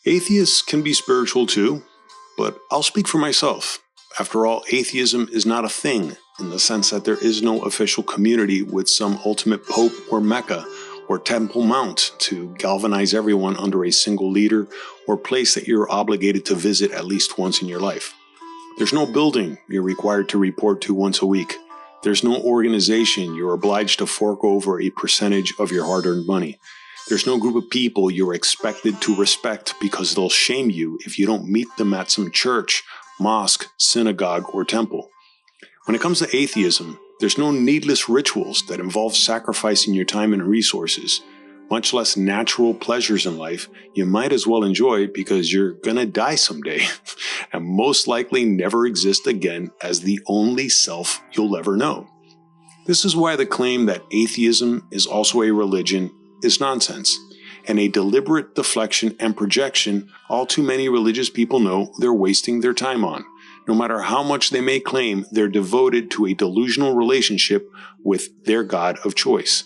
Atheists can be spiritual too, but I'll speak for myself. After all, atheism is not a thing in the sense that there is no official community with some ultimate pope or Mecca or Temple Mount to galvanize everyone under a single leader or place that you're obligated to visit at least once in your life. There's no building you're required to report to once a week. There's no organization you're obliged to fork over a percentage of your hard-earned money. There's no group of people you're expected to respect because they'll shame you if you don't meet them at some church, mosque, synagogue, or temple. When it comes to atheism, there's no needless rituals that involve sacrificing your time and resources, much less natural pleasures in life you might as well enjoy because you're gonna die someday and most likely never exist again as the only self you'll ever know. This is why the claim that atheism is also a religion is nonsense, and a deliberate deflection and projection all too many religious people know they're wasting their time on, no matter how much they may claim they're devoted to a delusional relationship with their God of choice.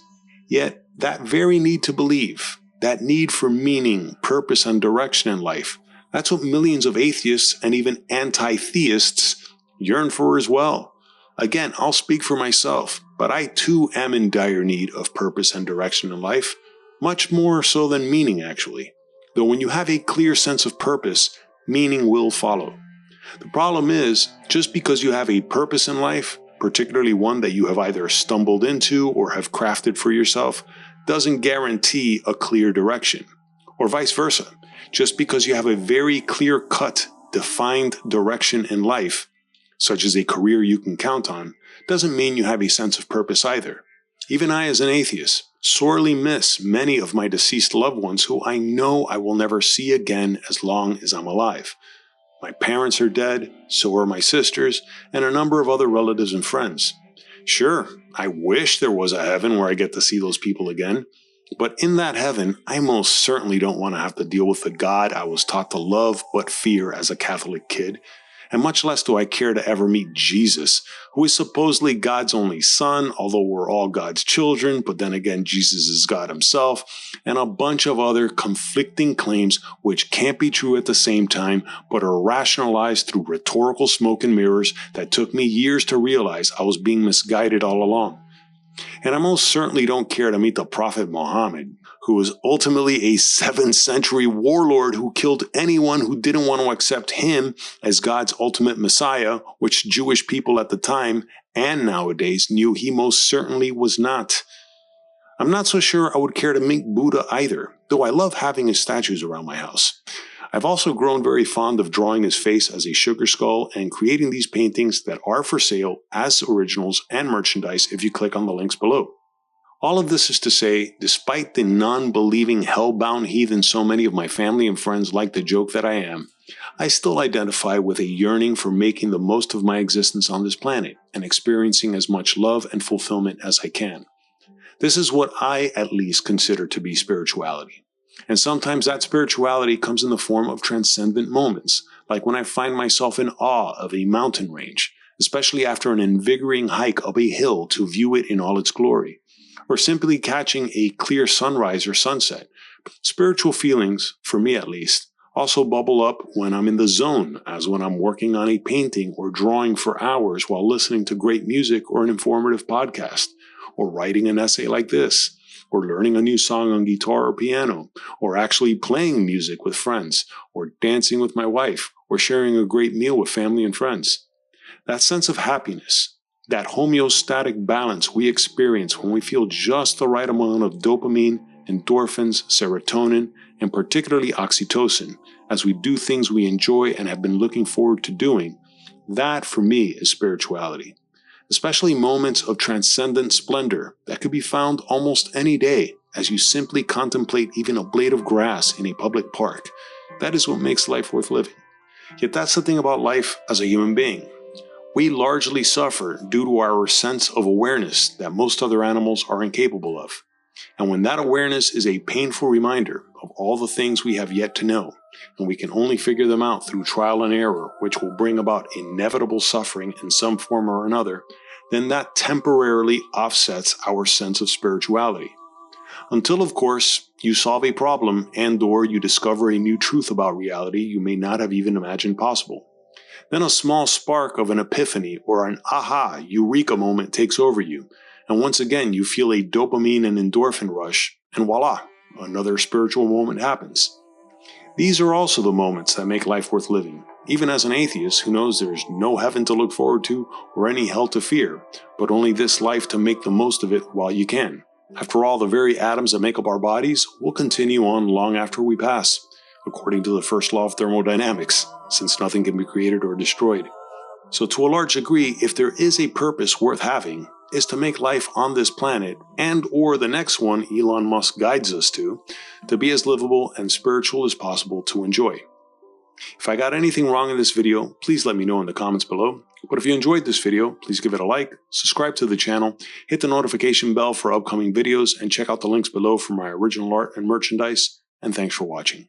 Yet, that very need to believe, that need for meaning, purpose, and direction in life, that's what millions of atheists and even anti-theists yearn for as well. Again, I'll speak for myself, but I too am in dire need of purpose and direction in life, much more so than meaning actually. Though when you have a clear sense of purpose, meaning will follow. The problem is, just because you have a purpose in life, particularly one that you have either stumbled into or have crafted for yourself, doesn't guarantee a clear direction. Or vice versa, just because you have a very clear-cut, defined direction in life, such as a career you can count on, doesn't mean you have a sense of purpose either. Even I, as an atheist, sorely miss many of my deceased loved ones who I know I will never see again as long as I'm alive. My parents are dead, so are my sisters, and a number of other relatives and friends. Sure, I wish there was a heaven where I get to see those people again, but in that heaven, I most certainly don't want to have to deal with the God I was taught to love but fear as a Catholic kid. And much less do I care to ever meet Jesus, who is supposedly God's only son, although we're all God's children, but then again, Jesus is God himself, and a bunch of other conflicting claims which can't be true at the same time, but are rationalized through rhetorical smoke and mirrors that took me years to realize I was being misguided all along. And I most certainly don't care to meet the Prophet Muhammad, who was ultimately a 7th century warlord who killed anyone who didn't want to accept him as God's ultimate Messiah, which Jewish people at the time and nowadays knew he most certainly was not. I'm not so sure I would care to meet Buddha either, though I love having his statues around my house. I've also grown very fond of drawing his face as a sugar skull and creating these paintings that are for sale as originals and merchandise if you click on the links below. All of this is to say, despite the non-believing hell-bound heathen so many of my family and friends like to joke that I am, I still identify with a yearning for making the most of my existence on this planet and experiencing as much love and fulfillment as I can. This is what I at least consider to be spirituality. And sometimes that spirituality comes in the form of transcendent moments, like when I find myself in awe of a mountain range, especially after an invigorating hike up a hill to view it in all its glory, or simply catching a clear sunrise or sunset. Spiritual feelings, for me at least, also bubble up when I'm in the zone, as when I'm working on a painting or drawing for hours while listening to great music or an informative podcast, or writing an essay like this, or learning a new song on guitar or piano, or actually playing music with friends, or dancing with my wife, or sharing a great meal with family and friends. That sense of happiness, that homeostatic balance we experience when we feel just the right amount of dopamine, endorphins, serotonin, and particularly oxytocin, as we do things we enjoy and have been looking forward to doing, that for me is spirituality. Especially moments of transcendent splendor that could be found almost any day as you simply contemplate even a blade of grass in a public park. That is what makes life worth living. Yet that's the thing about life as a human being. We largely suffer due to our sense of awareness that most other animals are incapable of. And when that awareness is a painful reminder of all the things we have yet to know, and we can only figure them out through trial and error, which will bring about inevitable suffering in some form or another, then that temporarily offsets our sense of spirituality. Until, of course, you solve a problem and/or you discover a new truth about reality you may not have even imagined possible. Then a small spark of an epiphany or an aha, eureka moment takes over you, and once again you feel a dopamine and endorphin rush, and voila, another spiritual moment happens. These are also the moments that make life worth living, even as an atheist who knows there's no heaven to look forward to or any hell to fear, but only this life to make the most of it while you can. After all, the very atoms that make up our bodies will continue on long after we pass, according to the first law of thermodynamics, since nothing can be created or destroyed. So to a large degree, if there is a purpose worth having, is to make life on this planet, and or the next one Elon Musk guides us to be as livable and spiritual as possible to enjoy. If I got anything wrong in this video, please let me know in the comments below. But if you enjoyed this video, please give it a like, subscribe to the channel, hit the notification bell for upcoming videos, and check out the links below for my original art and merchandise. And thanks for watching.